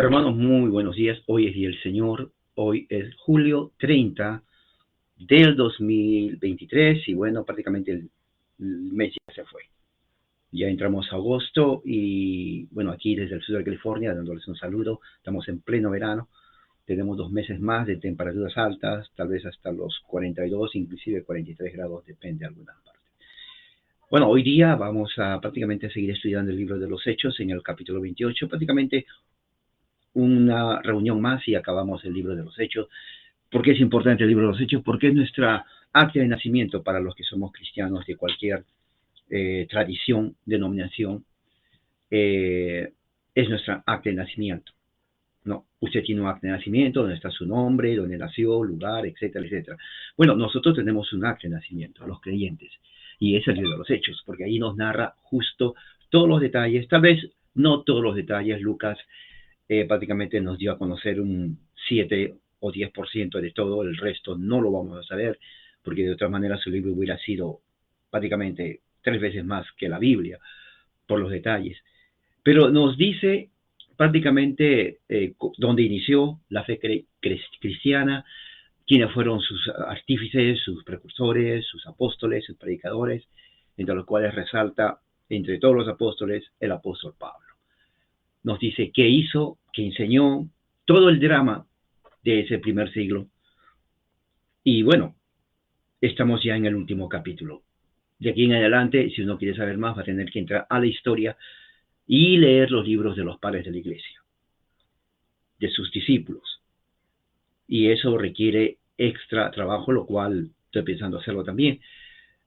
Hermanos, muy buenos días. Hoy es Día del Señor. Hoy es julio 30 del 2023 y bueno, prácticamente el mes ya se fue. Ya entramos a agosto y bueno, aquí desde el sur de California, dándoles un saludo, estamos en pleno verano. Tenemos 2 meses más de temperaturas altas, tal vez hasta los 42, inclusive 43 grados, depende de algunas partes. Bueno, hoy día vamos a prácticamente seguir estudiando el libro de los Hechos en el capítulo 28, prácticamente una reunión más y acabamos el libro de los Hechos. ¿Por qué es importante el libro de los Hechos? Porque es nuestra acta de nacimiento para los que somos cristianos de cualquier tradición, denominación. Es nuestra acta de nacimiento. No, usted tiene un acta de nacimiento donde está su nombre, donde nació, lugar, etcétera, etcétera. Bueno, nosotros tenemos un acta de nacimiento, los creyentes, y es el libro de los Hechos, porque ahí nos narra justo todos los detalles, tal vez no todos los detalles. Lucas prácticamente nos dio a conocer un 7 o 10% de todo, el resto no lo vamos a saber, porque de otra manera su libro hubiera sido prácticamente 3 veces más que la Biblia, por los detalles. Pero nos dice prácticamente dónde inició la fe cristiana, quiénes fueron sus artífices, sus precursores, sus apóstoles, sus predicadores, entre los cuales resalta entre todos los apóstoles el apóstol Pablo. Nos dice qué hizo, qué enseñó, todo el drama de ese primer siglo. Y bueno, estamos ya en el último capítulo. De aquí en adelante, si uno quiere saber más, va a tener que entrar a la historia y leer los libros de los padres de la iglesia, de sus discípulos. Y eso requiere extra trabajo, lo cual estoy pensando hacerlo también,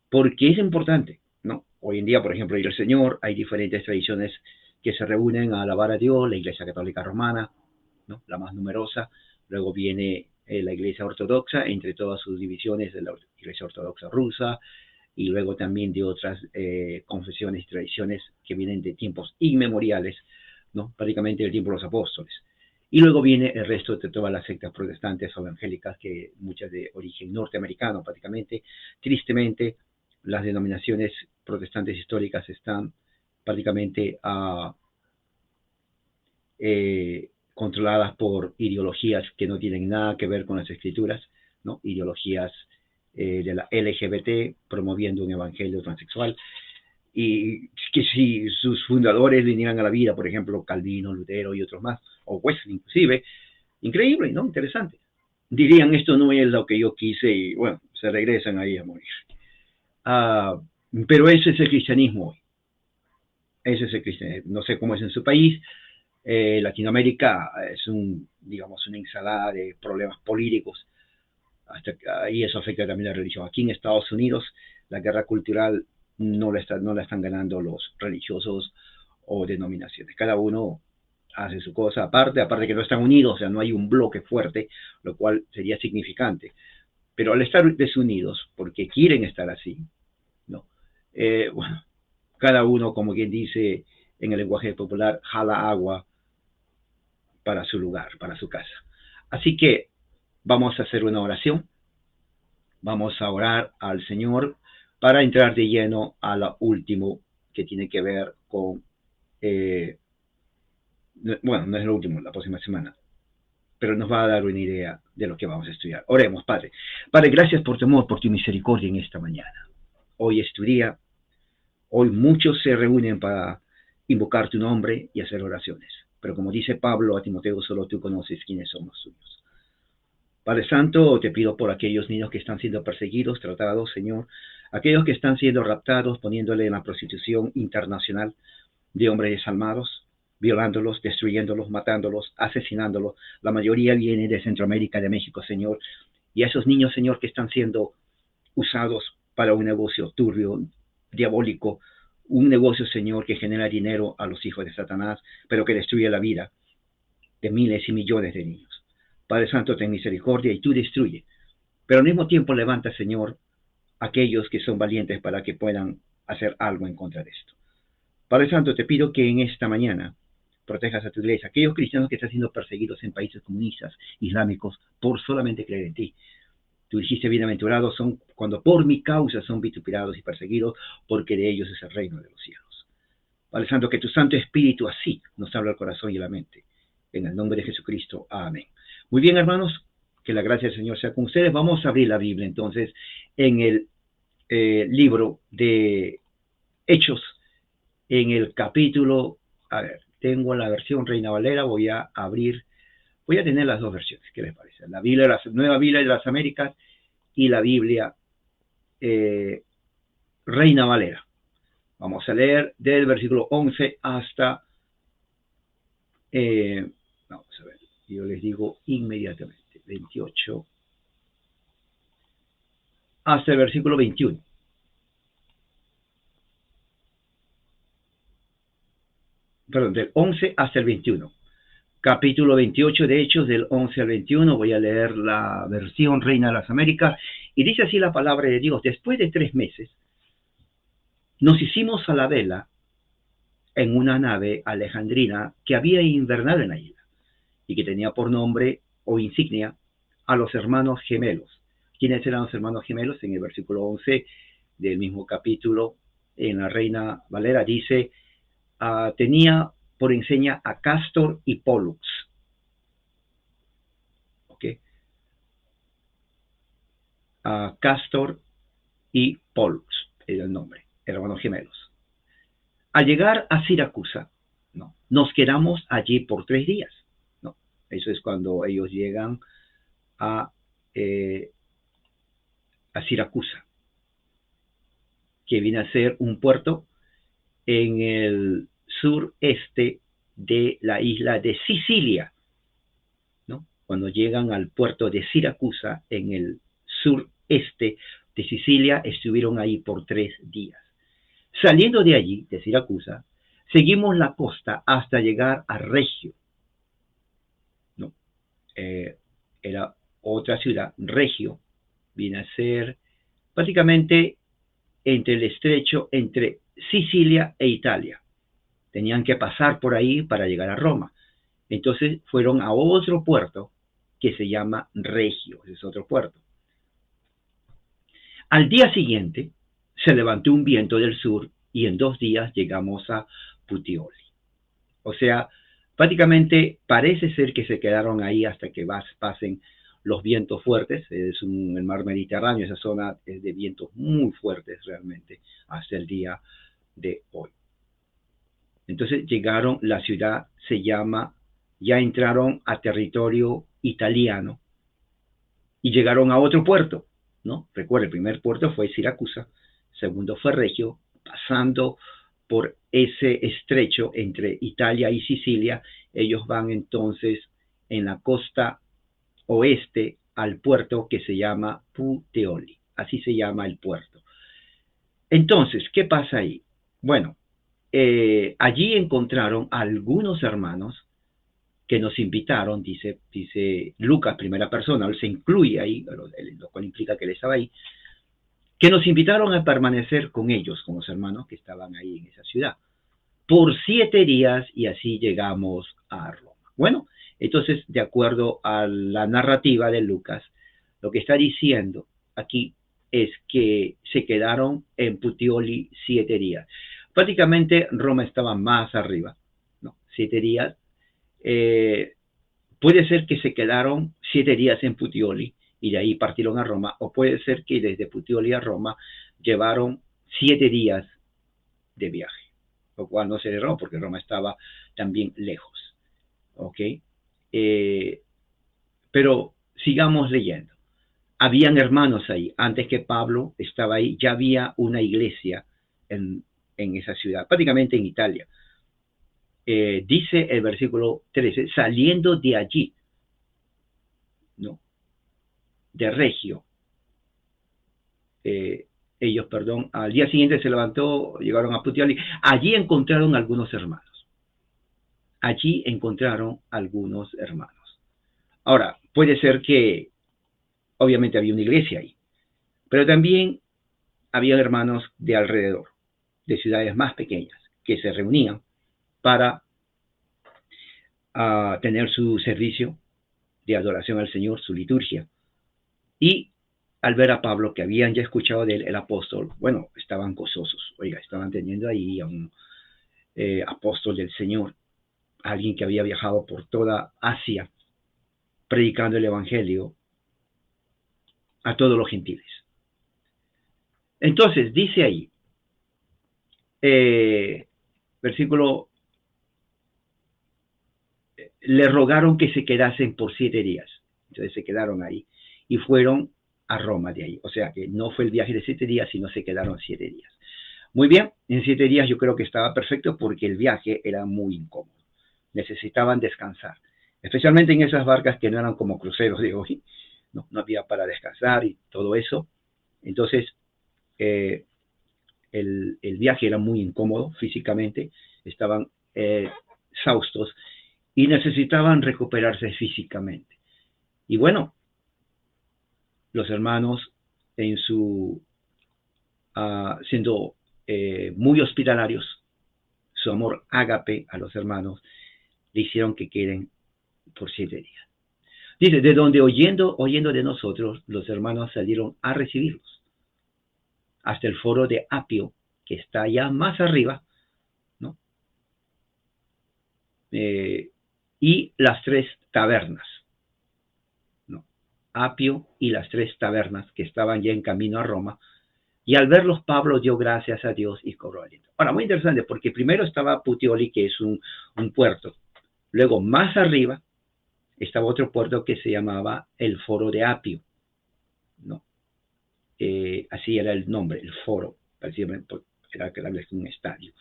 porque es importante, ¿no? Hoy en día, por ejemplo, en el Señor hay diferentes tradiciones que se reúnen a alabar a Dios, la Iglesia Católica Romana, ¿no?, la más numerosa. Luego viene la Iglesia Ortodoxa, entre todas sus divisiones de la Iglesia Ortodoxa rusa, y luego también de otras confesiones y tradiciones que vienen de tiempos inmemoriales, ¿no?, prácticamente del tiempo de los apóstoles. Y luego viene el resto de todas las sectas protestantes o evangélicas, que muchas de origen norteamericano prácticamente. Tristemente, las denominaciones protestantes históricas están prácticamente controladas por ideologías que no tienen nada que ver con las escrituras, ¿no? Ideologías de la LGBT, promoviendo un evangelio transexual, y que si sus fundadores vinieran a la vida, por ejemplo, Calvino, Lutero y otros más, o Wesley inclusive, increíble, ¿no? Interesante. Dirían, esto no es lo que yo quise, y bueno, se regresan ahí a morir. Pero ese es el cristianismo hoy. Ese es el cristianismo. No sé cómo es en su país. Latinoamérica es digamos, una ensalada de problemas políticos. Hasta ahí eso afecta también la religión. Aquí en Estados Unidos, la guerra cultural no la están ganando los religiosos o denominaciones. Cada uno hace su cosa aparte que no están unidos, o sea, no hay un bloque fuerte, lo cual sería significante. Pero al estar desunidos, porque quieren estar así, ¿no? Bueno, cada uno, como quien dice en el lenguaje popular, jala agua para su lugar, para su casa. Así que vamos a hacer una oración. Vamos a orar al Señor para entrar de lleno a lo último que tiene que ver con, bueno, no es lo último, la próxima semana, pero nos va a dar una idea de lo que vamos a estudiar. Oremos, Padre. Padre, gracias por tu amor, por tu misericordia en esta mañana. Hoy es tu día. Hoy muchos se reúnen para invocar tu nombre y hacer oraciones. Pero como dice Pablo a Timoteo, solo tú conoces quiénes son los suyos. Padre Santo, te pido por aquellos niños que están siendo perseguidos, tratados, Señor, aquellos que están siendo raptados, poniéndole en la prostitución internacional de hombres desalmados, violándolos, destruyéndolos, matándolos, asesinándolos. La mayoría viene de Centroamérica, de México, Señor. Y a esos niños, Señor, que están siendo usados para un negocio turbio, diabólico, un negocio, Señor, que genera dinero a los hijos de Satanás, pero que destruye la vida de miles y millones de niños. Padre Santo, ten misericordia y tú destruye. Pero al mismo tiempo levanta, Señor, aquellos que son valientes para que puedan hacer algo en contra de esto. Padre Santo, te pido que en esta mañana protejas a tu iglesia, aquellos cristianos que están siendo perseguidos en países comunistas, islámicos, por solamente creer en ti. Tú dijiste, bienaventurados son cuando por mi causa son vituperados y perseguidos, porque de ellos es el reino de los cielos. Padre Santo, que tu Santo Espíritu así nos habla al corazón y a la mente, En el nombre de Jesucristo. Amén. Muy bien, hermanos, que la gracia del Señor sea con ustedes. Vamos a abrir la Biblia entonces en el libro de Hechos, en el capítulo, a ver, tengo la versión Reina Valera, voy a tener las dos versiones, ¿qué les parece? La Biblia, la Nueva Biblia de las Américas y la Biblia Reina Valera. Vamos a leer del versículo 11 hasta, vamos a ver, yo les digo inmediatamente, 28 hasta el versículo 21. Perdón, del 11 hasta el 21. Capítulo 28 de Hechos, del 11 al 21. Voy a leer la versión Reina de las Américas. Y dice así la palabra de Dios: después de 3 meses, nos hicimos a la vela en una nave alejandrina que había invernado en la isla y que tenía por nombre o insignia a los hermanos gemelos. ¿Quiénes eran los hermanos gemelos? En el versículo 11 del mismo capítulo, en la Reina Valera, dice, tenía por enseña a Castor y Pollux. ¿Ok? A Castor y Pollux era el nombre, hermanos gemelos. Al llegar a Siracusa, ¿no?, nos quedamos allí por 3 días. ¿No? Eso es cuando ellos llegan a Siracusa, que viene a ser un puerto en el sureste de la isla de Sicilia, ¿no? Cuando llegan al puerto de Siracusa, en el sureste de Sicilia, estuvieron ahí por 3 días. Saliendo de allí, de Siracusa, seguimos la costa hasta llegar a Regio, ¿no? Era otra ciudad. Regio viene a ser básicamente entre el estrecho entre Sicilia e Italia. Tenían que pasar por ahí para llegar a Roma. Entonces fueron a otro puerto que se llama Regio, ese es otro puerto. Al día siguiente se levantó un viento del sur y en 2 días llegamos a Puteoli. O sea, prácticamente parece ser que se quedaron ahí hasta que pasen los vientos fuertes. Es el mar Mediterráneo, esa zona es de vientos muy fuertes realmente hasta el día de hoy. Entonces llegaron, la ciudad se llama, ya entraron a territorio italiano y llegaron a otro puerto, ¿no? Recuerda, el primer puerto fue Siracusa, segundo fue Regio, pasando por ese estrecho entre Italia y Sicilia. Ellos van entonces en la costa oeste al puerto que se llama Puteoli, así se llama el puerto. Entonces, ¿qué pasa ahí? Bueno, allí encontraron algunos hermanos que nos invitaron, dice Lucas, primera persona, él se incluye ahí, lo cual implica que él estaba ahí, que nos invitaron a permanecer con ellos, con los hermanos que estaban ahí en esa ciudad, por 7 días, y así llegamos a Roma. Bueno, entonces, de acuerdo a la narrativa de Lucas, lo que está diciendo aquí es que se quedaron en Puteoli 7 días. Prácticamente Roma estaba más arriba, ¿no? 7 días. Puede ser que se quedaron 7 días en Puteoli y de ahí partieron a Roma, o puede ser que desde Puteoli a Roma llevaron 7 días de viaje, lo cual no se erró porque Roma estaba también lejos. ¿Ok? Pero sigamos leyendo. Habían hermanos ahí. Antes que Pablo estaba ahí, ya había una iglesia en esa ciudad, prácticamente en Italia. Dice el versículo 13, saliendo de allí, ¿no?, de Regio, ellos, perdón, al día siguiente se levantó, llegaron a Puteoli, allí encontraron algunos hermanos. Allí encontraron algunos hermanos. Ahora, puede ser que, obviamente había una iglesia ahí, pero también había hermanos de alrededor, de ciudades más pequeñas, que se reunían para tener su servicio de adoración al Señor, su liturgia. Y al ver a Pablo, que habían ya escuchado de él, el apóstol, bueno, estaban gozosos. Oiga, estaban teniendo ahí a un apóstol del Señor. alguien que había viajado por toda Asia predicando el Evangelio a todos los gentiles. Entonces, dice ahí, versículo, le rogaron que se quedasen por 7 días. Entonces se quedaron ahí y fueron a Roma de ahí. O sea que no fue el viaje de 7 días, sino se quedaron 7 días. Muy bien, en 7 días yo creo que estaba perfecto porque el viaje era muy incómodo. Necesitaban descansar, especialmente en esas barcas que no eran como cruceros de hoy. No había para descansar y todo eso. Entonces, el viaje era muy incómodo físicamente, estaban exhaustos y necesitaban recuperarse físicamente. Y bueno, los hermanos en su siendo muy hospitalarios, su amor ágape a los hermanos, le hicieron que queden por 7 días. Dice, de donde oyendo de nosotros, los hermanos salieron a recibirlos, hasta el foro de Apio, que está allá más arriba, ¿no? Y las 3 tabernas, ¿no? Apio y las 3 tabernas que estaban ya en camino a Roma. Y al verlos, Pablo dio gracias a Dios y cobró aliento. Ahora, muy interesante, porque primero estaba Puteoli, que es un puerto. Luego, más arriba, estaba otro puerto que se llamaba el Foro de Apio, ¿no? Así era el nombre, el foro, era un estadio,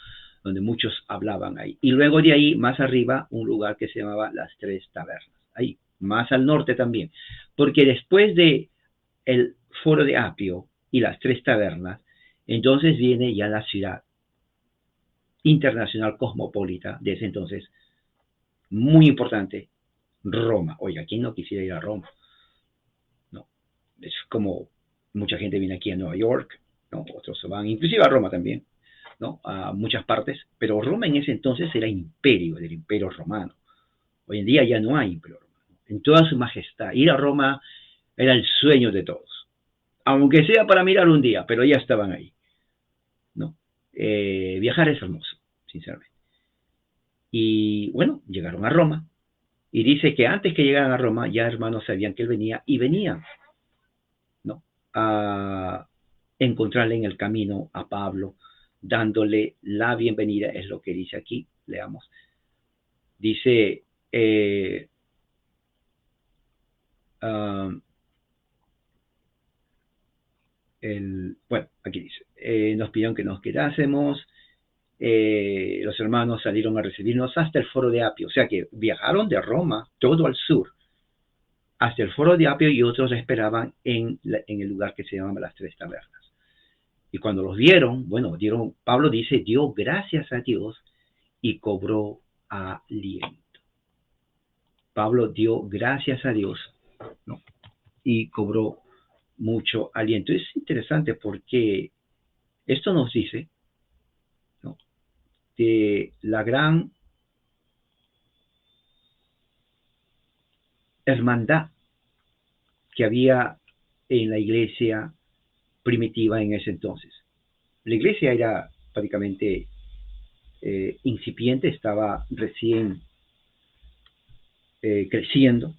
donde muchos hablaban ahí. Y luego de ahí, más arriba, un lugar que se llamaba las 3 tabernas, ahí, más al norte también, porque después de el Foro de Apio y las 3 tabernas, entonces viene ya la ciudad internacional cosmopolita de ese entonces, muy importante, Roma. Oiga, ¿quién no quisiera ir a Roma? No, es como mucha gente viene aquí a Nueva York, ¿no? Otros van inclusive a Roma también, ¿no? A muchas partes, pero Roma en ese entonces era imperio, del imperio romano. Hoy en día ya no hay imperio romano. En toda su majestad, ir a Roma era el sueño de todos, aunque sea para mirar un día, pero ya estaban ahí, ¿no? Viajar es hermoso, sinceramente. Y bueno, llegaron a Roma, y dice que antes que llegaran a Roma, ya hermanos sabían que él venía, y venían, ¿no? A encontrarle en el camino a Pablo, dándole la bienvenida, es lo que dice aquí, leamos. Dice, bueno, aquí dice, nos pidieron que nos quedásemos, los hermanos salieron a recibirnos hasta el foro de Apio, o sea que viajaron de Roma, todo al sur, hasta el foro de Apio, y otros esperaban en el lugar que se llamaba las 3 tabernas. Y cuando los vieron, bueno, Pablo dice, dio gracias a Dios y cobró aliento. Pablo dio gracias a Dios, ¿no? Y cobró mucho aliento. Es interesante porque esto nos dice, ¿no?, de la gran hermandad que había en la iglesia primitiva en ese entonces. La iglesia era prácticamente incipiente, estaba recién creciendo,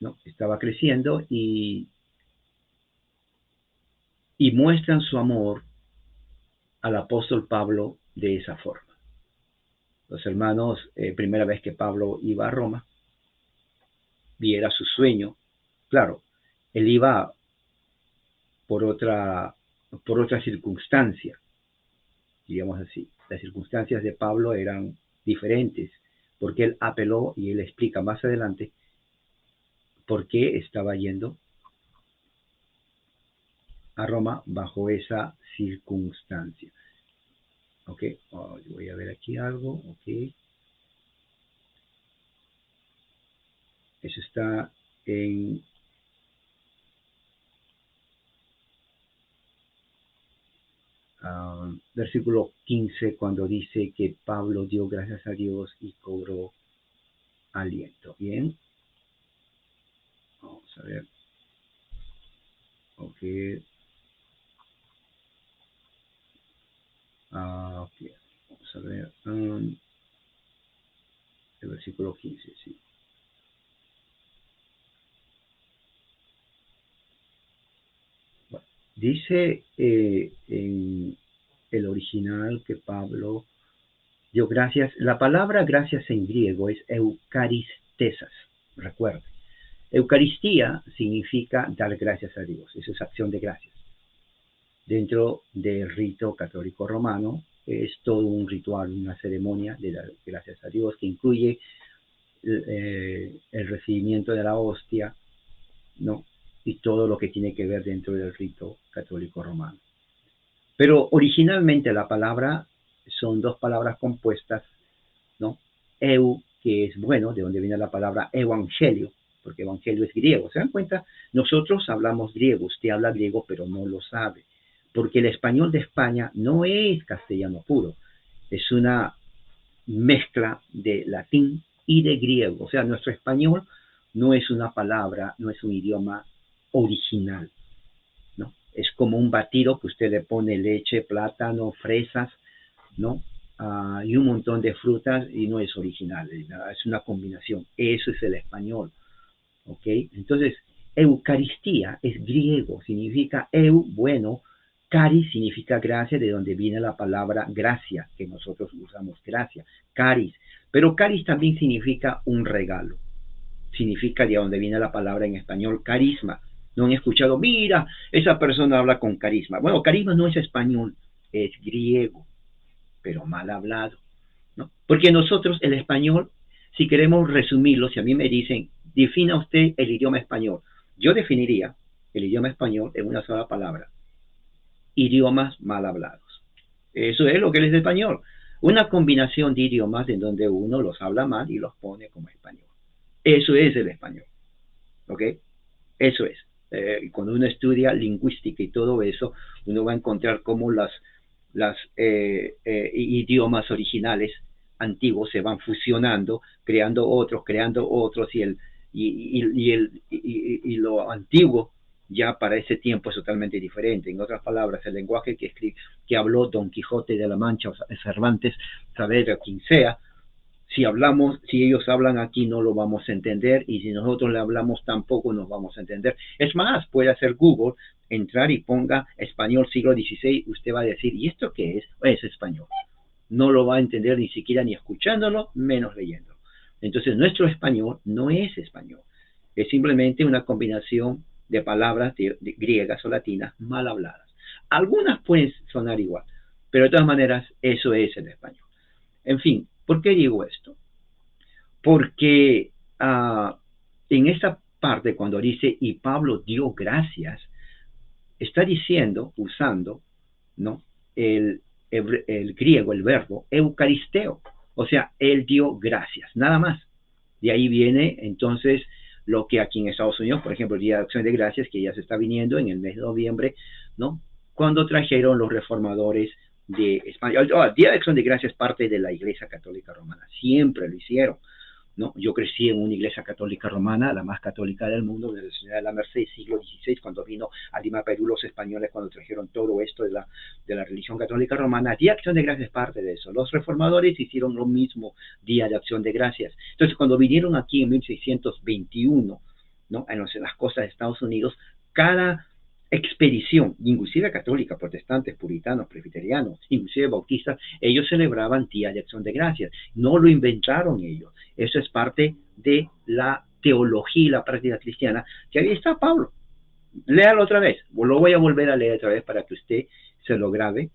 ¿no? Estaba creciendo y muestran su amor al apóstol Pablo de esa forma. Los hermanos, primera vez que Pablo iba a Roma, y era su sueño, claro, él iba por otra circunstancia, digamos así. Las circunstancias de Pablo eran diferentes, porque él apeló, y él explica más adelante por qué estaba yendo a Roma bajo esa circunstancia. Ok, voy a ver aquí algo, ok. Eso está en versículo 15, cuando dice que Pablo dio gracias a Dios y cobró aliento. Bien, vamos a ver. Ok. Ok, vamos a ver. versículo 15, sí. Bueno, dice en el original que Pablo dio gracias. La palabra gracias en griego es eucaristesas, recuerden. Eucaristía significa dar gracias a Dios, eso es acción de gracias. Dentro del rito católico romano es todo un ritual, una ceremonia de dar gracias a Dios que incluye el recibimiento de la hostia, ¿no? Y todo lo que tiene que ver dentro del rito católico romano. Pero originalmente la palabra son dos palabras compuestas, ¿no? Eu, que es bueno, de donde viene la palabra evangelio, porque evangelio es griego. ¿Se dan cuenta? Nosotros hablamos griego, usted habla griego, pero no lo sabe, porque el español de España no es castellano puro, es una mezcla de latín y de griego. O sea, nuestro español no es una palabra, no es un idioma original, ¿no? Es como un batido que usted le pone leche, plátano, fresas, ¿no? Y un montón de frutas y no es original, es una combinación. Eso es el español, ¿ok? Entonces, Eucaristía es griego, significa eu, bueno, caris significa gracia, de donde viene la palabra gracia, que nosotros usamos gracia, caris. Pero caris también significa un regalo, significa de donde viene la palabra en español carisma. No han escuchado, mira, esa persona habla con carisma. Bueno, carisma no es español, es griego, pero mal hablado, ¿no? Porque nosotros, el español, si queremos resumirlo, si a mí me dicen, defina usted el idioma español, yo definiría el idioma español en una sola palabra: idiomas mal hablados. Eso es lo que es el español, una combinación de idiomas en donde uno los habla mal y los pone como español. Eso es el español, ¿ok? Eso es. Cuando uno estudia lingüística y todo eso, uno va a encontrar cómo las idiomas originales antiguos se van fusionando, creando otros, y lo antiguo ya para ese tiempo es totalmente diferente. En otras palabras, el lenguaje que habló Don Quijote de la Mancha, o Cervantes, Saavedra, quien sea, si ellos hablan aquí no lo vamos a entender, y si nosotros le hablamos tampoco nos vamos a entender. Es más, puede hacer Google, entrar y ponga español siglo XVI, usted va a decir, ¿y esto qué es? Es español. No lo va a entender ni siquiera ni escuchándolo, menos leyéndolo. Entonces, nuestro español no es español. Es simplemente una combinación de palabras de griegas o latinas mal habladas. Algunas pueden sonar igual, pero de todas maneras, eso es el español. En fin, ¿por qué digo esto? Porque en esta parte, cuando dice, y Pablo dio gracias, está diciendo, usando, ¿no?, el griego, el verbo eucaristeo. O sea, él dio gracias, nada más. De ahí viene, entonces, lo que aquí en Estados Unidos, por ejemplo, el Día de Acción de Gracias, que ya se está viniendo en el mes de noviembre, ¿no?, cuando trajeron los reformadores de España. El Día de Acción de Gracias es parte de la Iglesia Católica Romana, siempre lo hicieron, ¿no? Yo crecí en una iglesia católica romana, la más católica del mundo, desde la Ciudad de la Merced, siglo XVI, cuando vino a Lima, Perú, los españoles, cuando trajeron todo esto de la religión católica romana. Día de Acción de Gracias es parte de eso. Los reformadores hicieron lo mismo, Día de Acción de Gracias. Entonces, cuando vinieron aquí en 1621, ¿no?, en las costas de Estados Unidos, cada expedición, inclusive católica, protestantes, puritanos, presbiterianos, inclusive bautistas, ellos celebraban Día de Acción de Gracias. No lo inventaron ellos. Eso es parte de la teología y la práctica cristiana, que ahí está Pablo. Léalo otra vez. Lo voy a volver a leer otra vez para que usted se lo grabe,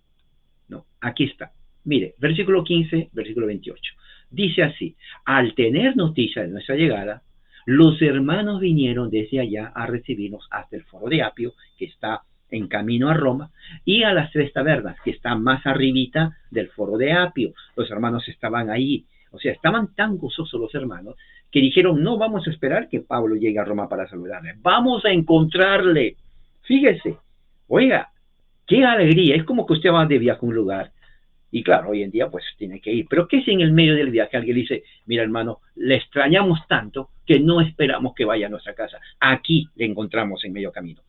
¿no? Aquí está. Mire, versículo 15, versículo 28. Dice así: al tener noticia de nuestra llegada, los hermanos vinieron desde allá a recibirnos hasta el Foro de Apio, que está en camino a Roma, y a las Tres Tabernas, que está más arribita del Foro de Apio. Los hermanos estaban ahí. O sea, estaban tan gozosos los hermanos que dijeron, no vamos a esperar que Pablo llegue a Roma para saludarle. Vamos a encontrarle. Fíjese, oiga, qué alegría. Es como que usted va de viaje a un lugar y claro, hoy en día pues tiene que ir. Pero ¿qué si en el medio del viaje alguien dice, mira hermano, le extrañamos tanto que no esperamos que vaya a nuestra casa? Aquí le encontramos en medio camino.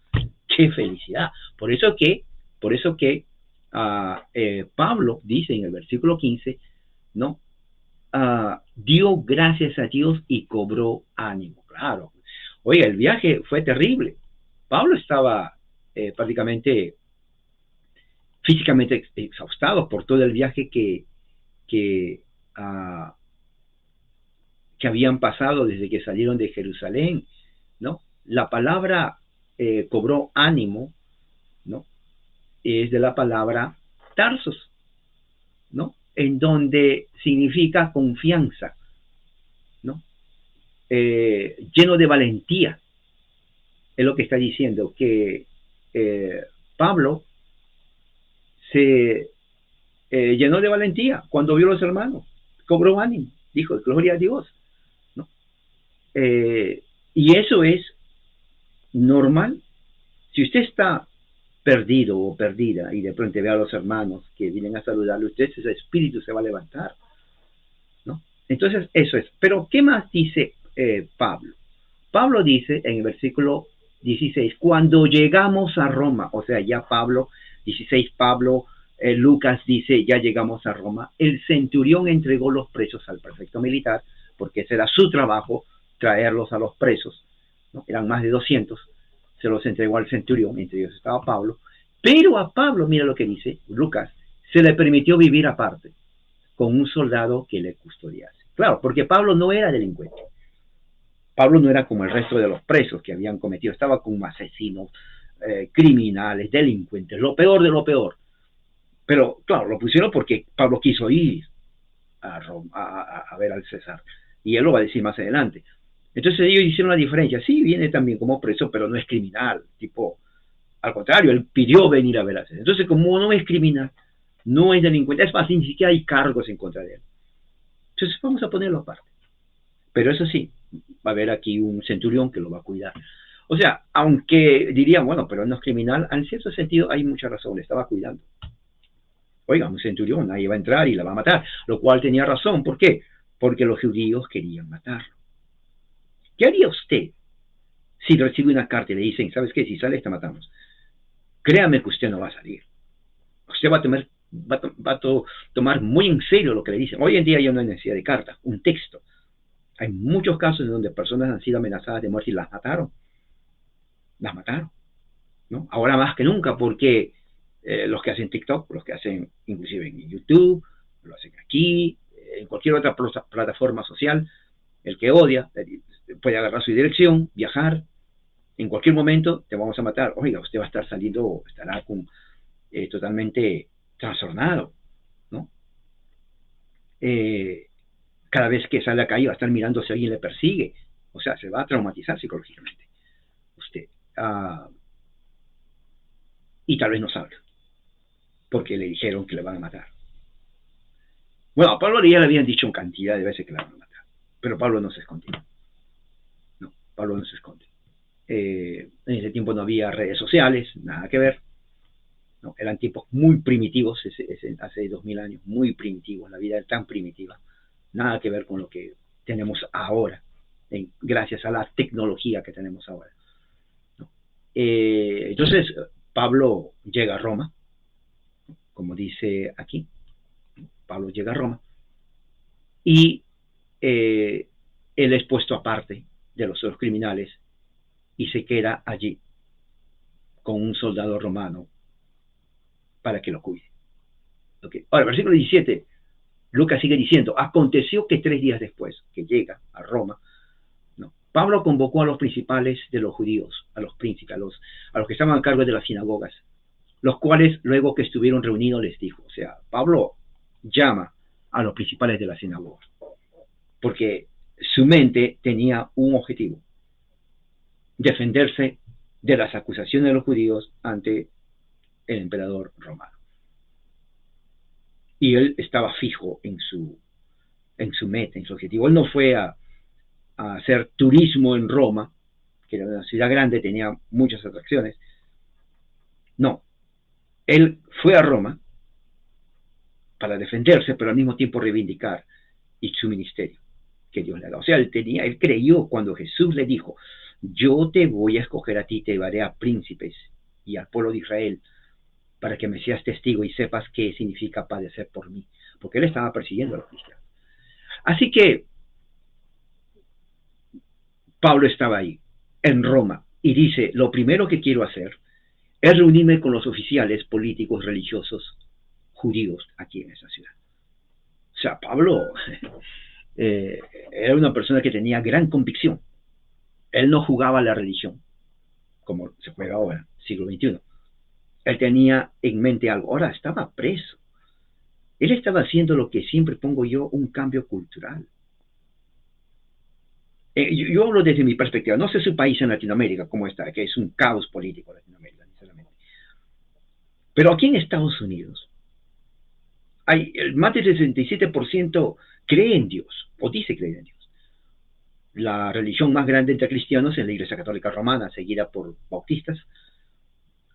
¡Qué felicidad! Por eso que Pablo dice en el versículo 15, ¿no?, dio gracias a Dios y cobró ánimo. Claro. Oiga, el viaje fue terrible. Pablo estaba prácticamente físicamente exhaustado por todo el viaje que, uh, que habían pasado desde que salieron de Jerusalén, ¿no? La palabra cobró ánimo, ¿no? Es de la palabra Tarsos, ¿no? En donde significa confianza, ¿no? Lleno de valentía, es lo que está diciendo, que Pablo se llenó de valentía cuando vio a los hermanos, cobró ánimo, dijo, gloria a Dios, ¿no? Y eso es normal. Si usted está perdido o perdida y de pronto ve a los hermanos que vienen a saludarle, usted, ese espíritu se va a levantar, ¿no? Entonces, eso es. Pero, ¿qué más dice Pablo? Pablo dice en el versículo 16, cuando llegamos a Roma, o sea, ya Pablo, 16, Pablo, Lucas dice, ya llegamos a Roma, el centurión entregó los presos al prefecto militar, porque ese era su trabajo, traerlos a los presos, ¿no? Eran más de 200, se los entregó al centurión, entre ellos estaba Pablo, pero a Pablo, mira lo que dice Lucas, se le permitió vivir aparte, con un soldado que le custodiase. Claro, porque Pablo no era delincuente. Pablo no era como el resto de los presos que habían cometido, estaba como asesinos, criminales, delincuentes, lo peor de lo peor. Pero claro, lo pusieron porque Pablo quiso ir a Roma, a ver al César, y él lo va a decir más adelante. Entonces ellos hicieron la diferencia, sí, viene también como preso, pero no es criminal, tipo, al contrario, él pidió venir a ver al César. Entonces, como no es criminal, no es delincuente, es más, ni siquiera hay cargos en contra de él. Entonces vamos a ponerlo aparte. Pero eso sí, va a haber aquí un centurión que lo va a cuidar. O sea, aunque dirían, bueno, pero no es criminal, en cierto sentido hay mucha razón, le estaba cuidando. Oiga, un centurión, nadie va a entrar y la va a matar, lo cual tenía razón. ¿Por qué? Porque los judíos querían matarlo. ¿Qué haría usted si recibe una carta y le dicen, ¿sabes qué? Si sales te matamos. Créame que usted no va a salir. Usted va a tomar muy en serio lo que le dicen. Hoy en día ya no hay necesidad de carta, un texto. Hay muchos casos en donde personas han sido amenazadas de muerte y las mataron. Las mataron, ¿no? Ahora más que nunca, porque los que hacen TikTok, los que hacen inclusive en YouTube, lo hacen aquí, en cualquier otra plataforma social, el que odia puede agarrar su dirección, viajar, en cualquier momento te vamos a matar. Oiga, usted va a estar saliendo, estará totalmente trastornado, ¿no? Cada vez que sale a la calle va a estar mirando si alguien le persigue, o sea, se va a traumatizar psicológicamente usted. Y tal vez no salga, porque le dijeron que le van a matar. Bueno, a Pablo ya le habían dicho en cantidad de veces que le van a matar, pero Pablo no se escondía. No, Pablo no se esconde. En ese tiempo no había redes sociales, nada que ver. No, eran tiempos muy primitivos, hace 2000 años, muy primitivos, la vida era tan primitiva, nada que ver con lo que tenemos ahora, gracias a la tecnología que tenemos ahora. ¿No? Entonces, Pablo llega a Roma, como dice aquí, Pablo llega a Roma, y él es puesto aparte de los otros criminales y se queda allí con un soldado romano para que lo cuide. Okay. Ahora, versículo 17, Lucas sigue diciendo, aconteció que 3 días después que llega a Roma, ¿no? Pablo convocó a los principales de los judíos, a los príncipes, a los que estaban a cargo de las sinagogas, los cuales luego que estuvieron reunidos les dijo, o sea, Pablo llama a los principales de la sinagoga, porque su mente tenía un objetivo, defenderse de las acusaciones de los judíos ante el emperador romano. Y él estaba fijo en su meta, en su objetivo. Él no fue a hacer turismo en Roma, que era una ciudad grande, tenía muchas atracciones. No, él fue a Roma para defenderse, pero al mismo tiempo reivindicar su ministerio que Dios le ha dado. O sea, él creyó cuando Jesús le dijo, yo te voy a escoger a ti, te llevaré a príncipes y al pueblo de Israel para que me seas testigo y sepas qué significa padecer por mí, porque él estaba persiguiendo a los cristianos. Así que Pablo estaba ahí, en Roma, y dice, lo primero que quiero hacer es reunirme con los oficiales políticos religiosos judíos aquí en esa ciudad. O sea, Pablo eh, era una persona que tenía gran convicción. Él no jugaba a la religión, como se juega ahora, siglo XXI. Él tenía en mente algo. Ahora estaba preso. Él estaba haciendo lo que siempre pongo yo, un cambio cultural. Yo hablo desde mi perspectiva. No sé su país en Latinoamérica cómo está, que es un caos político Latinoamérica, sinceramente. Pero aquí en Estados Unidos, hay más del 67% cree en Dios, o dice creer en Dios. La religión más grande entre cristianos es la Iglesia Católica Romana, seguida por bautistas,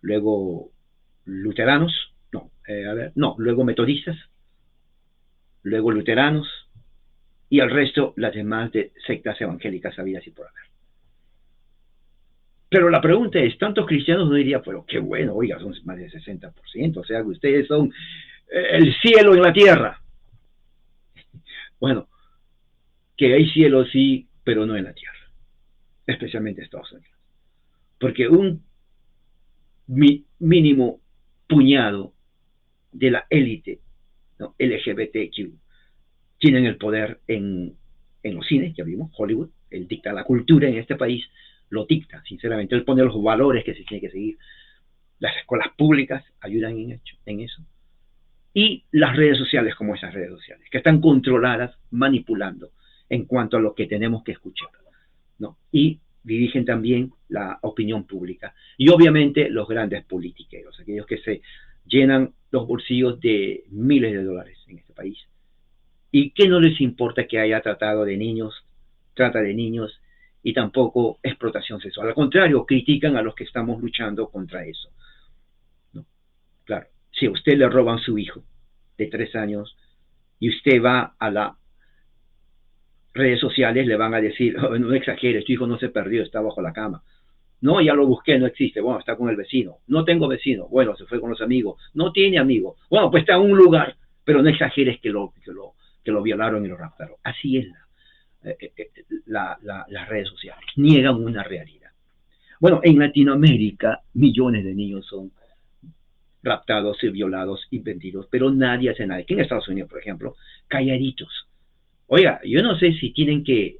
luego luteranos, luego metodistas, luego luteranos, y al resto las demás de sectas evangélicas habidas y por haber. Pero la pregunta es, tantos cristianos no diría, pero qué bueno, oiga, son más del 60%, o sea que ustedes son el cielo en la tierra. Bueno, que hay cielo sí, pero no en la tierra, especialmente en Estados Unidos. Porque un mínimo puñado de la élite, ¿no?, LGBTQ tienen el poder en los cines, ya vimos, Hollywood. Él dicta la cultura en este país, lo dicta, sinceramente. Él pone los valores que se tiene que seguir. Las escuelas públicas ayudan en eso. Y las redes sociales, como esas redes sociales, que están controladas, manipulando en cuanto a lo que tenemos que escuchar, ¿no? Y dirigen también la opinión pública. Y obviamente los grandes politiqueros, aquellos que se llenan los bolsillos de miles de dólares en este país. Y que no les importa que haya trata de niños y tampoco explotación sexual. Al contrario, critican a los que estamos luchando contra eso, ¿no? Claro, si a usted le roban su hijo de 3 años y usted va a las redes sociales, le van a decir, oh, no exageres, tu hijo no se perdió, está bajo la cama. No, ya lo busqué, no existe. Bueno, está con el vecino. No tengo vecino. Bueno, se fue con los amigos. No tiene amigos. Bueno, pues está en un lugar, pero no exageres que lo violaron y lo raptaron. Así es las redes sociales. Niegan una realidad. Bueno, en Latinoamérica millones de niños son raptados y violados y vendidos, pero nadie hace nada. Aquí en Estados Unidos, por ejemplo, calladitos. Oiga, yo no sé si tienen que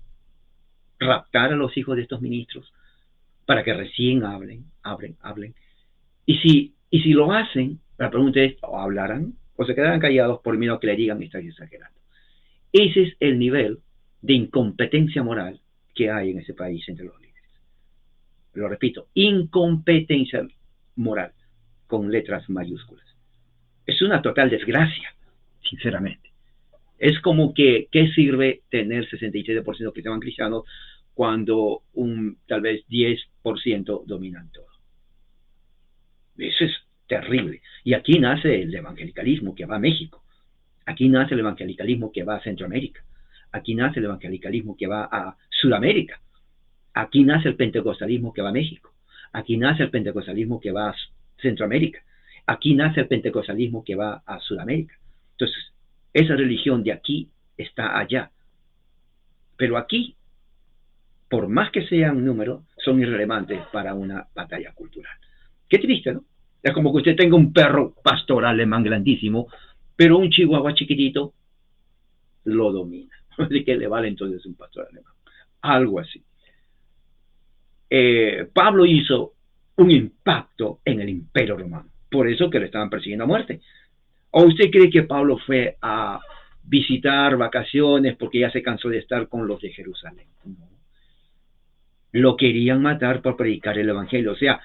raptar a los hijos de estos ministros para que recién hablen. Y si lo hacen, la pregunta es, ¿o hablarán o se quedarán callados por miedo a que le digan que están exagerando? Ese es el nivel de incompetencia moral que hay en ese país entre los líderes. Lo repito, incompetencia moral con letras mayúsculas. Es una total desgracia, sinceramente. Es como que, ¿qué sirve tener 67% que llaman cristianos cuando tal vez 10% dominan todo? Eso es terrible. Y aquí nace el evangelicalismo que va a México. Aquí nace el evangelicalismo que va a Centroamérica. Aquí nace el evangelicalismo que va a Sudamérica. Aquí nace el pentecostalismo que va a México. Aquí nace el pentecostalismo que va a Centroamérica. Aquí nace el pentecostalismo que va a Sudamérica. Entonces, esa religión de aquí está allá. Pero aquí, por más que sean números, son irrelevantes para una batalla cultural. Qué triste, ¿no? Es como que usted tenga un perro pastor alemán grandísimo, pero un chihuahua chiquitito lo domina. Así que le vale entonces un pastor alemán. Algo así. Pablo hizo un impacto en el Imperio Romano. Por eso que le estaban persiguiendo a muerte. ¿O usted cree que Pablo fue a visitar vacaciones porque ya se cansó de estar con los de Jerusalén? No. Lo querían matar por predicar el evangelio. O sea,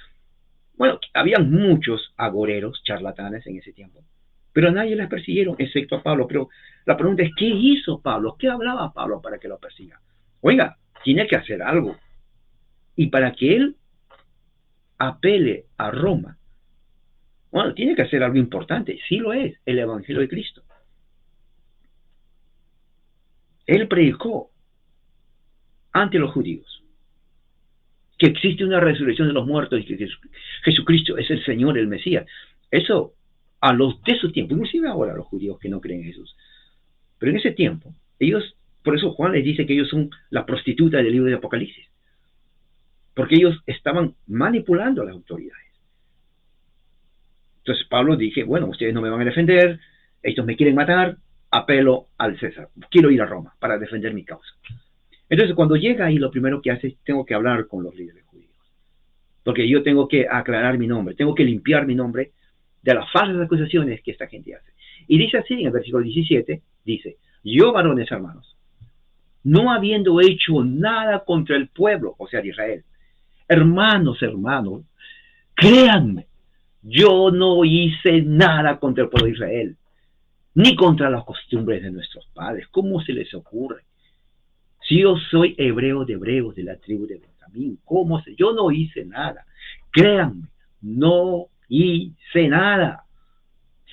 bueno, habían muchos agoreros, charlatanes en ese tiempo, pero nadie les persiguieron, excepto a Pablo. Pero la pregunta es, ¿qué hizo Pablo? ¿Qué hablaba Pablo para que lo persiga? Oiga, tiene que hacer algo. Y para que él apele a Roma, bueno, tiene que hacer algo importante. Sí lo es, el evangelio de Cristo. Él predicó ante los judíos que existe una resurrección de los muertos y que Jesucristo es el Señor, el Mesías. Eso a los de su tiempo, inclusive ahora los judíos que no creen en Jesús, pero en ese tiempo ellos Por eso Juan les dice que ellos son la prostituta del libro de Apocalipsis. Porque ellos estaban manipulando a las autoridades. Entonces Pablo dije, bueno, ustedes no me van a defender, ellos me quieren matar, apelo al César. Quiero ir a Roma para defender mi causa. Entonces cuando llega ahí, lo primero que hace es, tengo que hablar con los líderes judíos. Porque yo tengo que aclarar mi nombre, tengo que limpiar mi nombre de las falsas acusaciones que esta gente hace. Y dice así en el versículo 17, dice, yo varones hermanos, no habiendo hecho nada contra el pueblo, o sea, de Israel, hermanos, créanme, yo no hice nada contra el pueblo de Israel, ni contra las costumbres de nuestros padres. ¿Cómo se les ocurre? Si yo soy hebreo de hebreos, de la tribu de Benjamín, yo no hice nada. Créanme, no hice nada.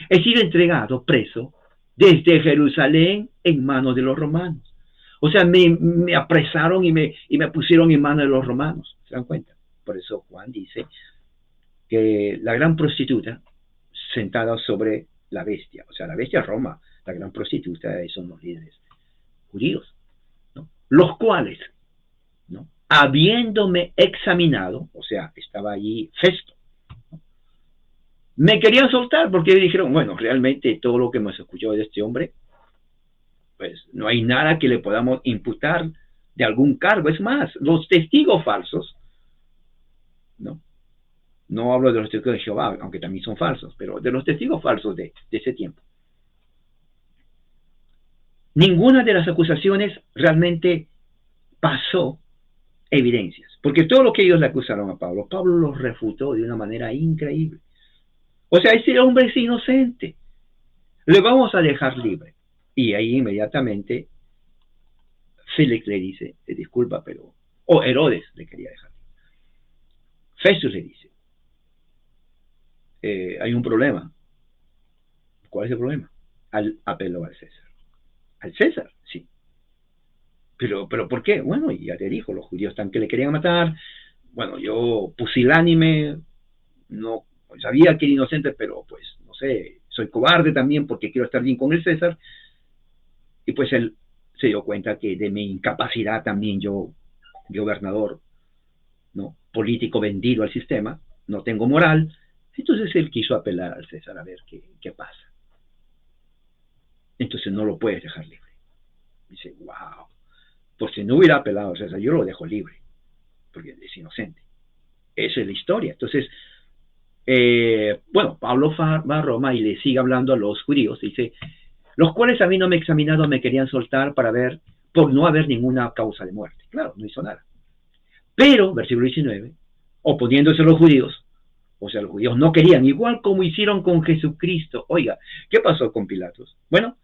He sido entregado preso desde Jerusalén en manos de los romanos. O sea, me apresaron y me pusieron en manos de los romanos. ¿Se dan cuenta? Por eso Juan dice que la gran prostituta sentada sobre la bestia, o sea, la bestia Roma, la gran prostituta son los líderes judíos, ¿no? Los cuales, ¿no?, habiéndome examinado, o sea, estaba allí Festo, ¿no?, me querían soltar porque dijeron, bueno, realmente todo lo que hemos escuchado de este hombre, pues no hay nada que le podamos imputar de algún cargo. Es más, los testigos falsos, no hablo de los testigos de Jehová, aunque también son falsos, pero de los testigos falsos de ese tiempo, ninguna de las acusaciones realmente pasó evidencias, porque todo lo que ellos le acusaron a Pablo, Pablo los refutó de una manera increíble. O sea, ese hombre es inocente, le vamos a dejar libre. Y ahí inmediatamente Félix le dice, disculpa, pero... o Herodes le quería dejar libre. Festus le dice, hay un problema. ¿Cuál es el problema? Apeló al César. ¿Al César? Sí. Pero ¿por qué? Bueno, ya te dijo, los judíos están que le querían matar. Bueno, yo pusilánime, no sabía que era inocente, pero pues, no sé, soy cobarde también porque quiero estar bien con el César. Y pues él se dio cuenta que de mi incapacidad también yo, gobernador, ¿no?, político vendido al sistema, no tengo moral. Entonces él quiso apelar al César a ver qué pasa. Entonces no lo puedes dejar libre. Dice, wow, pues si no hubiera apelado al César, yo lo dejo libre, porque es inocente. Esa es la historia. Entonces, bueno, Pablo va a Roma y le sigue hablando a los judíos. Dice, los cuales a mí no me examinado me querían soltar por no haber ninguna causa de muerte. Claro, no hizo nada. Pero, versículo 19, oponiéndose a los judíos, o sea, los judíos no querían, igual como hicieron con Jesucristo. Oiga, ¿qué pasó con Pilatos? Bueno,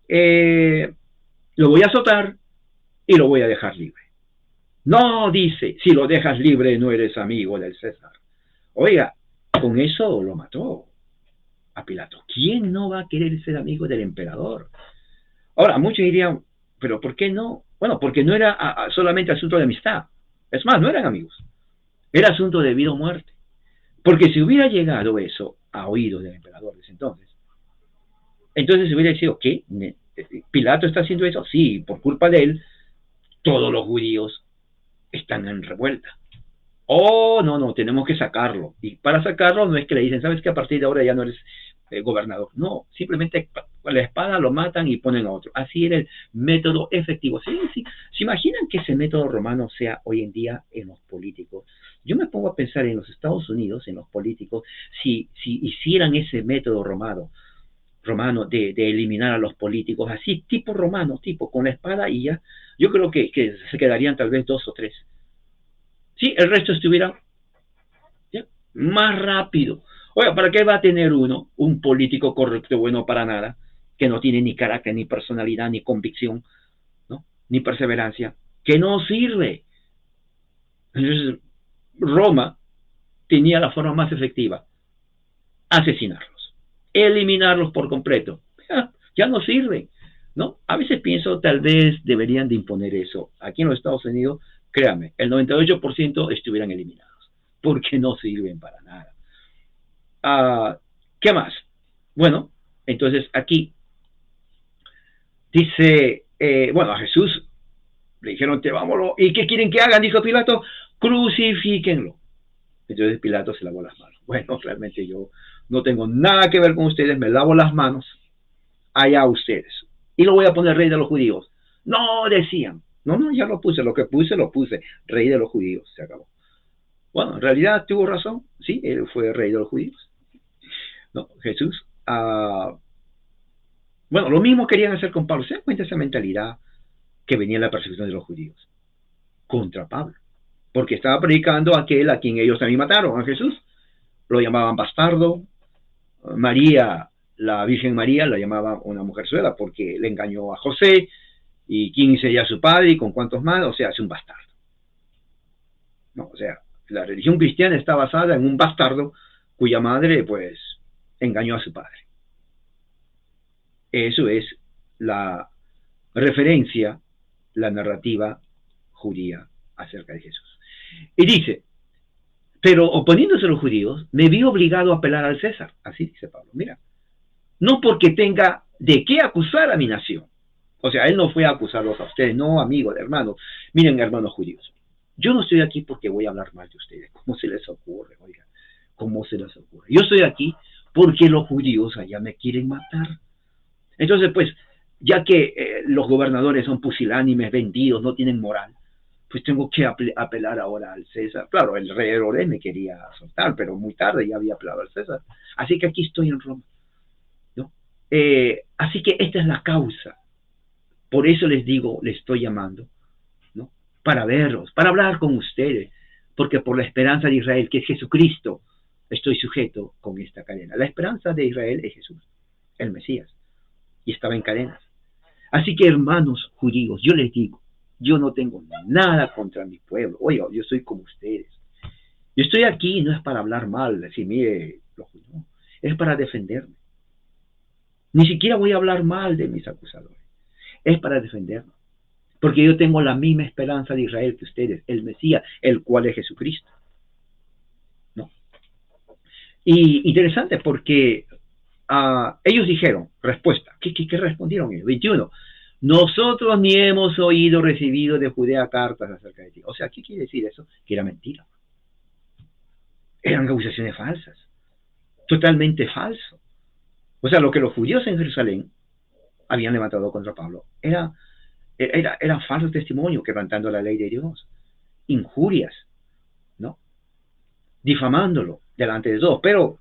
lo voy a azotar y lo voy a dejar libre. No, dice, si lo dejas libre no eres amigo del César. Oiga, con eso lo mató a Pilato. ¿Quién no va a querer ser amigo del emperador? Ahora, muchos dirían, pero ¿por qué no? Bueno, porque no era solamente asunto de amistad. Es más, no eran amigos. Era asunto de vida o muerte. Porque si hubiera llegado eso a oídos del emperador de ese entonces se hubiera dicho, ¿qué? ¿Pilato está haciendo eso? Sí, por culpa de él, todos los judíos están en revuelta. Oh, no, tenemos que sacarlo. Y para sacarlo no es que le dicen, ¿sabes qué? A partir de ahora ya no eres gobernador. No, simplemente con la espada lo matan y ponen a otro. Así era el método efectivo. ¿Sí? ¿Se imaginan que ese método romano sea hoy en día en los políticos? Yo me pongo a pensar en los Estados Unidos, en los políticos, si hicieran ese método romano de eliminar a los políticos, así, tipo romano, tipo con la espada y ya, yo creo que se quedarían tal vez 2 o 3. Sí, el resto estuviera ¿ya?, más rápido. Oiga, ¿para qué va a tener un político correcto, bueno para nada, que no tiene ni carácter, ni personalidad, ni convicción, ¿no?, ni perseverancia, que no sirve? Entonces, Roma tenía la forma más efectiva: asesinarlos, eliminarlos por completo. Ya no sirven, ¿no? A veces pienso, tal vez deberían de imponer eso. Aquí en los Estados Unidos, créame, el 98% estuvieran eliminados, porque no sirven para nada. ¿Qué más? Bueno, entonces aquí dice, bueno, a Jesús Le dijeron, te vámonos. ¿Y qué quieren que hagan? Dijo Pilato, crucifíquenlo. Entonces Pilato se lavó las manos. Bueno, realmente yo no tengo nada que ver con ustedes, me lavo las manos, allá ustedes. Y lo voy a poner rey de los judíos. No, decían. No, no, ya lo puse, lo que puse, lo puse. Rey de los judíos, se acabó. Bueno, en realidad tuvo razón, sí, él fue rey de los judíos. No, Jesús. Bueno, lo mismo querían hacer con Pablo. ¿Se dan cuenta esa mentalidad que venía en la persecución de los judíos? Contra Pablo. Porque estaba predicando a aquel a quien ellos también mataron, a Jesús. Lo llamaban bastardo. María, la Virgen María, la llamaban una mujerzuela porque le engañó a José. ¿Y quién sería su padre y con cuántos más? O sea, es un bastardo. No, o sea, la religión cristiana está basada en un bastardo cuya madre, pues, engañó a su padre. Eso es la referencia, la narrativa judía acerca de Jesús. Y dice, pero oponiéndose a los judíos, me vi obligado a apelar al César. Así dice Pablo, mira, no porque tenga de qué acusar a mi nación. O sea, él no fue a acusarlos a ustedes, no, amigos, hermanos. Miren, hermanos judíos, yo no estoy aquí porque voy a hablar mal de ustedes. ¿Cómo se les ocurre? Oiga, ¿cómo se les ocurre? Yo estoy aquí porque los judíos allá me quieren matar. Entonces, pues, ya que los gobernadores son pusilánimes, vendidos, no tienen moral, pues tengo que apelar ahora al César. Claro, el rey Herodes me quería soltar, pero muy tarde ya había apelado al César. Así que aquí estoy en Roma, ¿no? Así que esta es la causa. Por eso les digo, les estoy llamando, ¿no? Para verlos, para hablar con ustedes, porque por la esperanza de Israel, que es Jesucristo, estoy sujeto con esta cadena. La esperanza de Israel es Jesús, el Mesías, y estaba en cadenas. Así que, hermanos judíos, yo les digo, yo no tengo nada contra mi pueblo. Oye, yo soy como ustedes. Yo estoy aquí no es para hablar mal, decir, mire, no, es para defenderme. Ni siquiera voy a hablar mal de mis acusadores. Es para defenderme. Porque yo tengo la misma esperanza de Israel que ustedes, el Mesías, el cual es Jesucristo. ¿No? Y interesante porque ellos dijeron, respuesta, ¿qué respondieron ellos? 21. Nosotros ni hemos oído recibido de Judea cartas acerca de ti. O sea, ¿qué quiere decir eso? Que era mentira. Eran acusaciones falsas. Totalmente falso. O sea, lo que los judíos en Jerusalén habían levantado contra Pablo era falso testimonio, quebrantando la ley de Dios. Injurias, ¿no? Difamándolo delante de todos. Pero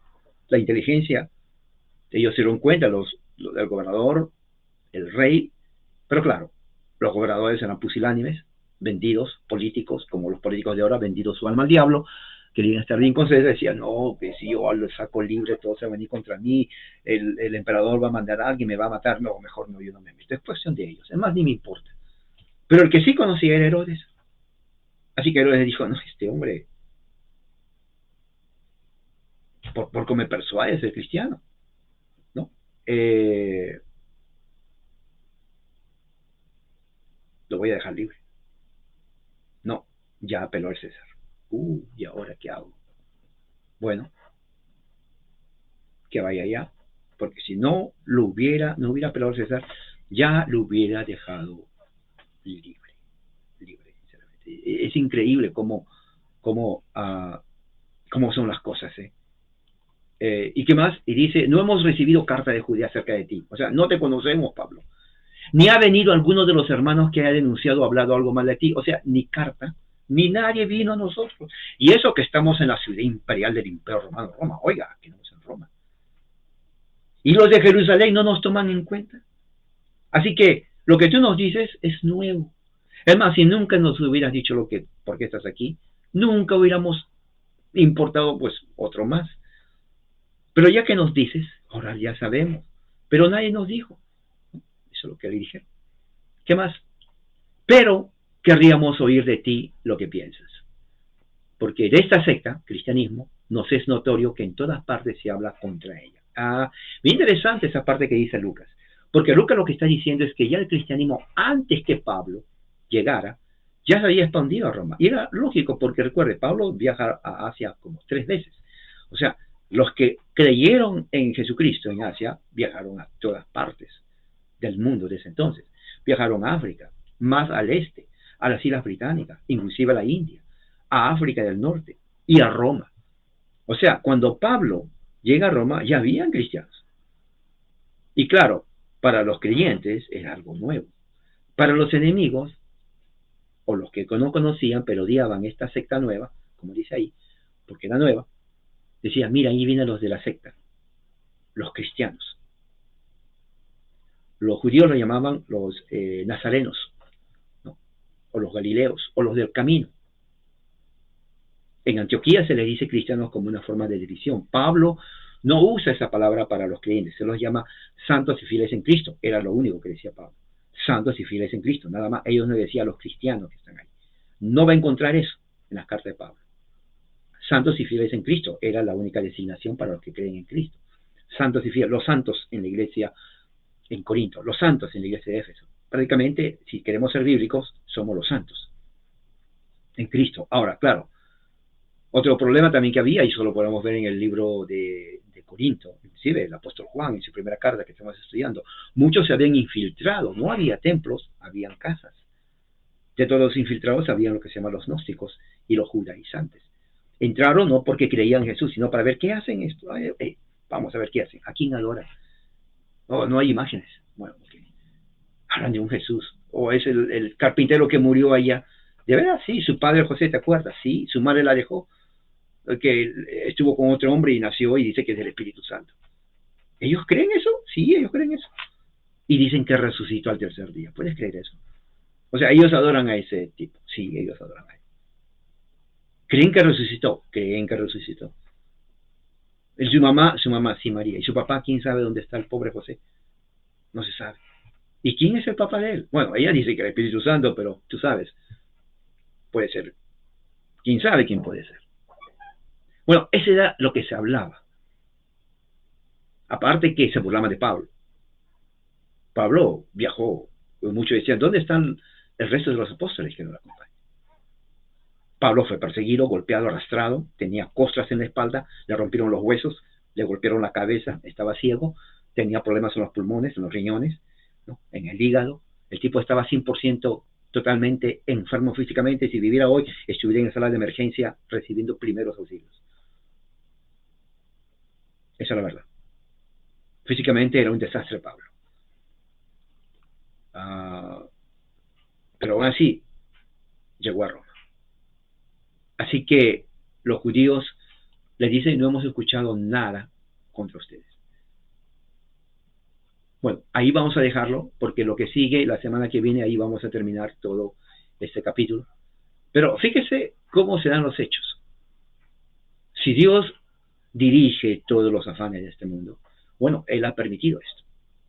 la inteligencia, ellos se dieron cuenta, el gobernador, el rey. Pero claro, los gobernadores eran pusilánimes, vendidos, políticos, como los políticos de ahora, vendidos su alma al diablo, querían estar bien con César, decían, no, que si yo lo saco libre, todos se van a venir contra mí, el emperador va a mandar a alguien, me va a matar, no, mejor no, yo no me meto, es cuestión de ellos, es más, ni me importa. Pero el que sí conocía era Herodes. Así que Herodes dijo, no, este hombre, por cómo me persuade ser cristiano, ¿no? Lo voy a dejar libre. No, ya apeló al César. ¿Y ahora qué hago? Bueno, que vaya allá, porque si no hubiera apelado al César, ya lo hubiera dejado libre, sinceramente. Es increíble cómo son las cosas, ¿y qué más? Y dice, no hemos recibido carta de Judea acerca de ti. O sea, no te conocemos, Pablo. Ni ha venido alguno de los hermanos que haya denunciado o hablado algo mal de ti. O sea, ni carta, ni nadie vino a nosotros. Y eso que estamos en la ciudad imperial del Imperio Romano, Roma. Oiga, que estamos en Roma. Y los de Jerusalén no nos toman en cuenta. Así que lo que tú nos dices es nuevo. Es más, si nunca nos hubieras dicho por qué estás aquí, nunca hubiéramos importado pues otro más. Pero ya que nos dices, ahora ya sabemos. Pero nadie nos dijo. Eso es lo que le dijeron. ¿Qué más? Pero querríamos oír de ti lo que piensas. Porque de esta secta, cristianismo, nos es notorio que en todas partes se habla contra ella. Bien interesante esa parte que dice Lucas. Porque Lucas lo que está diciendo es que ya el cristianismo, antes que Pablo llegara, ya se había expandido a Roma. Y era lógico, porque recuerde, Pablo viaja a Asia como 3 veces. O sea, los que creyeron en Jesucristo en Asia viajaron a todas partes del mundo desde entonces. Viajaron a África, más al este, a las Islas Británicas, inclusive a la India, a África del Norte y a Roma. O sea, cuando Pablo llega a Roma ya habían cristianos. Y claro, para los creyentes era algo nuevo. Para los enemigos, o los que no conocían, pero odiaban esta secta nueva, como dice ahí, porque era nueva, decían, mira, ahí vienen los de la secta, los cristianos. Los judíos lo llamaban los nazarenos, ¿no? O los galileos, o los del camino. En Antioquía se les dice cristianos como una forma de división. Pablo no usa esa palabra para los creyentes, se los llama santos y fieles en Cristo. Era lo único que decía Pablo. Santos y fieles en Cristo, nada más. Ellos no decían a los cristianos que están ahí. No va a encontrar eso en las cartas de Pablo. Santos y fieles en Cristo era la única designación para los que creen en Cristo. Santos y fieles, los santos en la iglesia en Corinto, los santos en la iglesia de Éfeso. Prácticamente, si queremos ser bíblicos, somos los santos en Cristo. Ahora, claro, otro problema también que había, y eso lo podemos ver en el libro de Corinto, inclusive el apóstol Juan en su primera carta que estamos estudiando, muchos se habían infiltrado, no había templos, habían casas. De todos los infiltrados habían lo que se llaman los gnósticos y los judaizantes. Entraron no porque creían en Jesús, sino para ver qué hacen esto. Vamos a ver qué hacen. ¿A quién adoran? No hay imágenes. Bueno, okay. Hablan de un Jesús. O es el carpintero que murió allá. De verdad, sí, su padre José, ¿te acuerdas? Sí, su madre la dejó, que estuvo con otro hombre y nació y dice que es del Espíritu Santo. ¿Ellos creen eso? Sí, ellos creen eso. Y dicen que resucitó al tercer día. ¿Puedes creer eso? O sea, ellos adoran a ese tipo. Sí, ellos adoran a él. ¿Creen que resucitó? Creen que resucitó. Su mamá, sí, María. ¿Y su papá? ¿Quién sabe dónde está el pobre José? No se sabe. ¿Y quién es el papá de él? Bueno, ella dice que el Espíritu Santo, pero tú sabes. Puede ser. ¿Quién sabe quién puede ser? Bueno, ese era lo que se hablaba. Aparte que se burlaban de Pablo. Pablo viajó. Muchos decían, ¿dónde están el resto de los apóstoles que no lo acompañan? Pablo fue perseguido, golpeado, arrastrado, tenía costras en la espalda, le rompieron los huesos, le golpearon la cabeza, estaba ciego, tenía problemas en los pulmones, en los riñones, ¿no? En el hígado. El tipo estaba 100% totalmente enfermo físicamente. Si viviera hoy, estuviera en sala de emergencia recibiendo primeros auxilios. Esa es la verdad. Físicamente era un desastre Pablo. Pero aún así, llegó a Roma. Así que los judíos le dicen, no hemos escuchado nada contra ustedes. Bueno, ahí vamos a dejarlo, porque lo que sigue, la semana que viene, ahí vamos a terminar todo este capítulo. Pero fíjese cómo se dan los hechos. Si Dios dirige todos los afanes de este mundo, bueno, Él ha permitido esto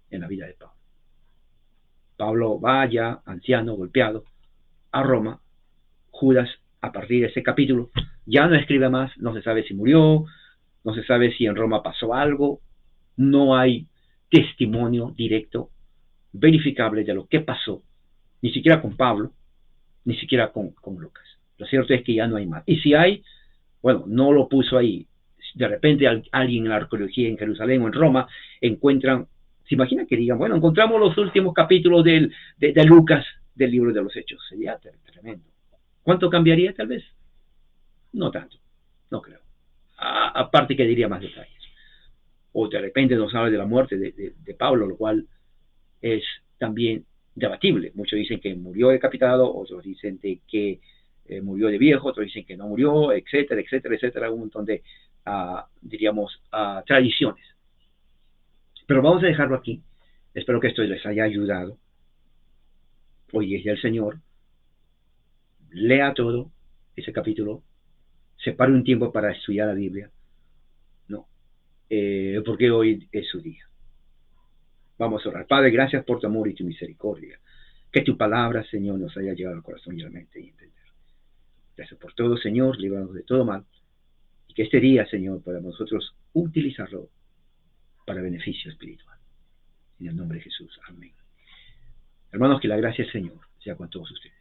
en la vida de Pablo. Pablo va ya, anciano, golpeado, a Roma. Judas, a partir de ese capítulo, ya no escribe más, no se sabe si murió, no se sabe si en Roma pasó algo, no hay testimonio directo, verificable de lo que pasó, ni siquiera con Pablo, ni siquiera con Lucas. Lo cierto es que ya no hay más. Y si hay, bueno, no lo puso ahí. De repente alguien en la arqueología en Jerusalén o en Roma encuentran, se imagina que digan, bueno, encontramos los últimos capítulos de Lucas del libro de los Hechos. Sería tremendo. ¿Cuánto cambiaría tal vez? No tanto, no creo. Aparte que diría más detalles. O de repente nos habla de la muerte de Pablo, lo cual es también debatible. Muchos dicen que murió decapitado, otros dicen que murió de viejo, otros dicen que no murió, etcétera, etcétera, etcétera. Un montón de, diríamos, tradiciones. Pero vamos a dejarlo aquí. Espero que esto les haya ayudado. Hoy es el Señor. Lea todo ese capítulo. Separe un tiempo para estudiar la Biblia. No. Porque hoy es su día. Vamos a orar. Padre, gracias por tu amor y tu misericordia. Que tu palabra, Señor, nos haya llegado al corazón y a la mente y entender. Gracias por todo, Señor, líbranos de todo mal. Y que este día, Señor, podamos nosotros utilizarlo para beneficio espiritual. En el nombre de Jesús. Amén. Hermanos, que la gracia del Señor sea con todos ustedes.